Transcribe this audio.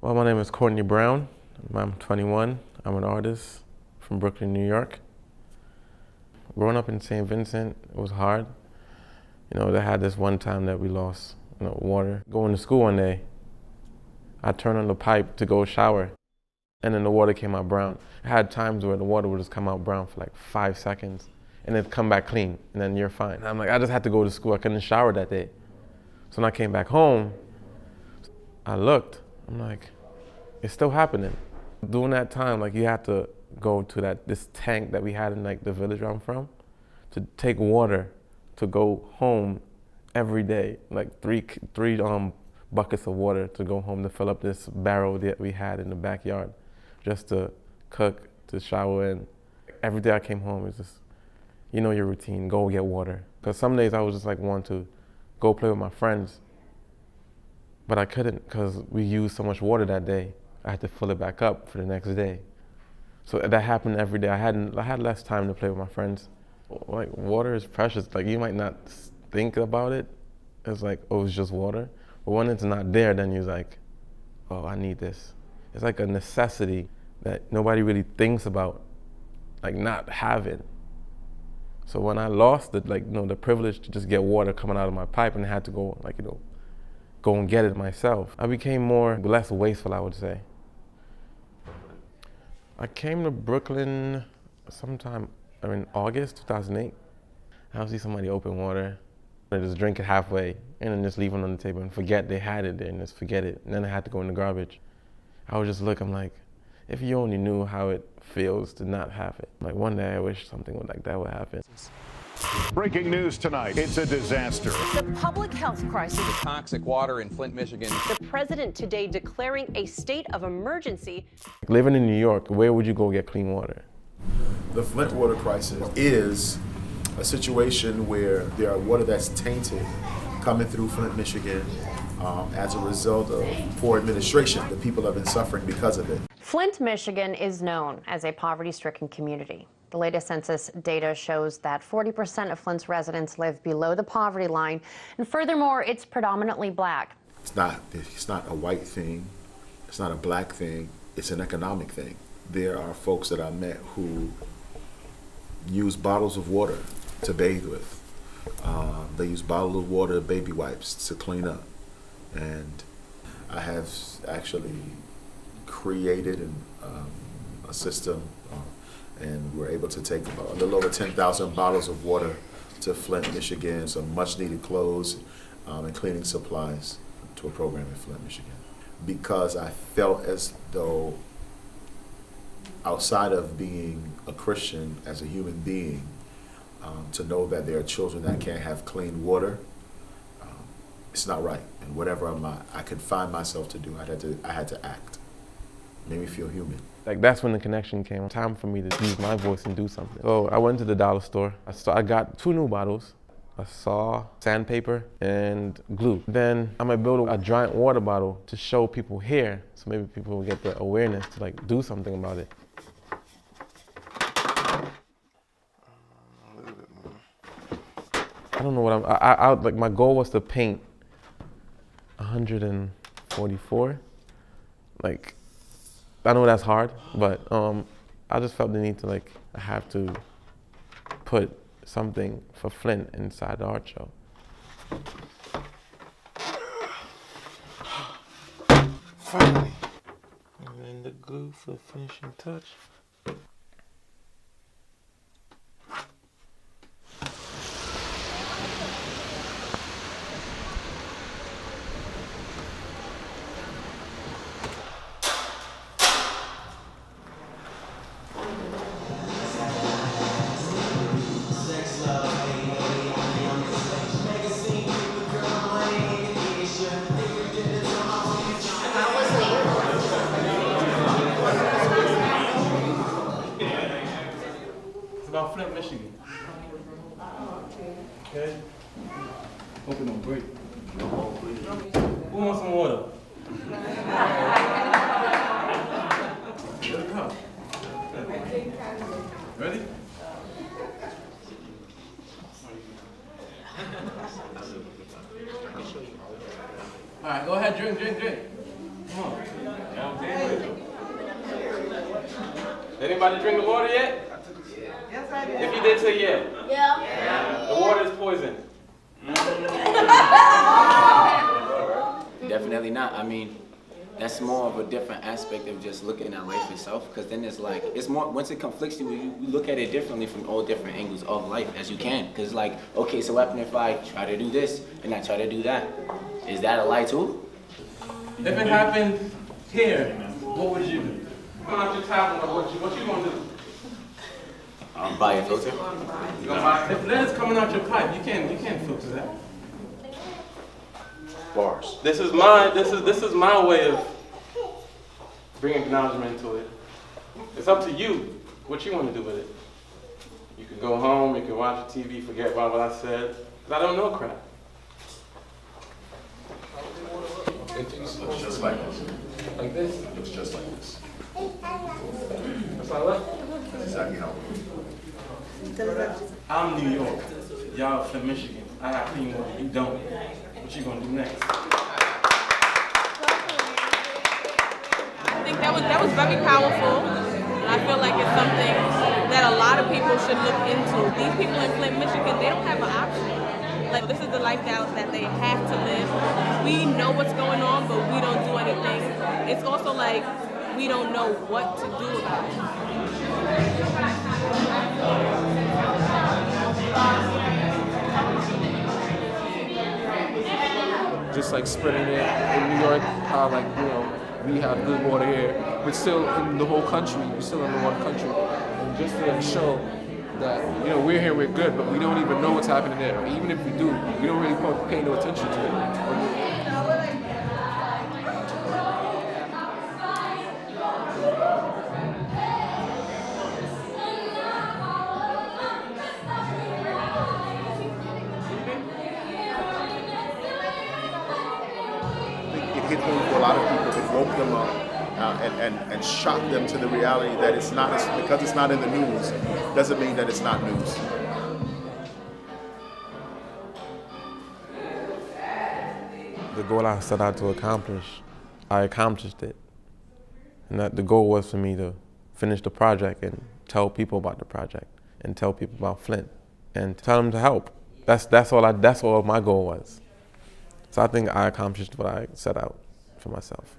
Well, my name is Courtney Brown. I'm 21. I'm an artist from Brooklyn, New York. Growing up in St. Vincent, it was hard. They had this one time that we lost, water. Going to school one day, I turned on the pipe to go shower, and then the water came out brown. I had times where the water would just come out brown for like 5 seconds, and then come back clean, and then you're fine. I'm like, I just had to go to school. I couldn't shower that day. So when I came back home, I looked. I'm like, it's still happening. During that time, you had to go to this tank that we had in the village where I'm from, to take water to go home every day, three buckets of water to go home to fill up this barrel that we had in the backyard, just to cook, to shower in. Every day I came home, it's just, your routine, go get water. Because some days I was just want to go play with my friends, but I couldn't because we used so much water that day. I had to fill it back up for the next day. So that happened every day. I had less time to play with my friends. Water is precious. You might not think about it as oh, it's just water. But when it's not there, then you're like, oh, I need this. It's like a necessity that nobody really thinks about, not having. So when I lost it, the privilege to just get water coming out of my pipe and had to go, go and get it myself, I became less wasteful, I would say. I came to Brooklyn sometime in August 2008. I would see somebody open water, and just drink it halfway, and then just leave it on the table and forget they had it there and just forget it. And then I had to go in the garbage. I would just look, I'm like, if you only knew how it feels to not have it. One day I wish something like that would happen. Breaking news tonight, it's a disaster. The public health crisis. The toxic water in Flint, Michigan. The president today declaring a state of emergency. Living in New York, where would you go get clean water? The Flint water crisis is a situation where there are water that's tainted coming through Flint, Michigan, as a result of poor administration. The people have been suffering because of it. Flint, Michigan is known as a poverty-stricken community. The latest census data shows that 40% of Flint's residents live below the poverty line, and furthermore, it's predominantly black. It's not a white thing, it's not a black thing, it's an economic thing. There are folks that I met who use bottles of water to bathe with. They use bottled of water, baby wipes to clean up. And I have actually created a system, and we're able to take about a little over 10,000 bottles of water to Flint, Michigan, some much needed clothes and cleaning supplies to a program in Flint, Michigan. Because I felt as though outside of being a Christian, as a human being, to know that there are children that can't have clean water, it's not right. And whatever I could find myself to do, I had to act. It made me feel human. That's when the connection came. Time for me to use my voice and do something. So I went to the dollar store. I got 2 new bottles, a saw, sandpaper, and glue. Then I'm gonna build a giant water bottle to show people here, so maybe people will get the awareness to do something about it. I don't know what my goal was to paint 144. I know that's hard, but I just felt the need to I have to put something for Flint inside the art show. Finally. And then the glue for the finishing touch. About Flint, Michigan. Okay. Hope it don't break. Who wants some water? Ready? All right, go ahead, drink. Come on. Anybody drink the water yet? Yes, I did. If you did, say yeah. Yeah. The water is poison. Definitely not. I mean, that's more of a different aspect of just looking at life itself, because then it's like, it's more, once it conflicts you look at it differently from all different angles of life as you can. Because like, okay, so what if I try to do this and I try to do that? Is that a lie too? If it happened here, what would you do? Come out your tablet, what you gonna do? Buy a filter. You gonna buy, if lead is coming out your pipe, you can't filter that. Bars. This is my way of bringing acknowledgement to it. It's up to you what you want to do with it. You can go home, you can watch TV, forget about what I said, because I don't know crap. It looks just like this. Like this? It looks just like this. That's all I left. That's exactly how it looks. I'm New York. Y'all from Michigan. I have clean water. You don't. What you gonna do next? I think that was very powerful. And I feel like it's something that a lot of people should look into. These people in Flint, Michigan, they don't have an option. Like, this is the lifestyles that they have to live. We know what's going on, but we don't do anything. It's also like we don't know what to do about it. Just like spreading it in New York, how like, you know, we have good water here, but still in the whole country, we're still in the one country. And just to show that, you know, we're here, we're good, but we don't even know what's happening there. Or even if we do, we don't really pay no attention to it. It hit home for a lot of people. It woke them up and shocked them to the reality that it's not, because it's not in the news, doesn't mean that it's not news. The goal I set out to accomplish, I accomplished it. And that the goal was for me to finish the project and tell people about the project and tell people about Flint and tell them to help. That's all my goal was. So I think I accomplished what I set out for myself.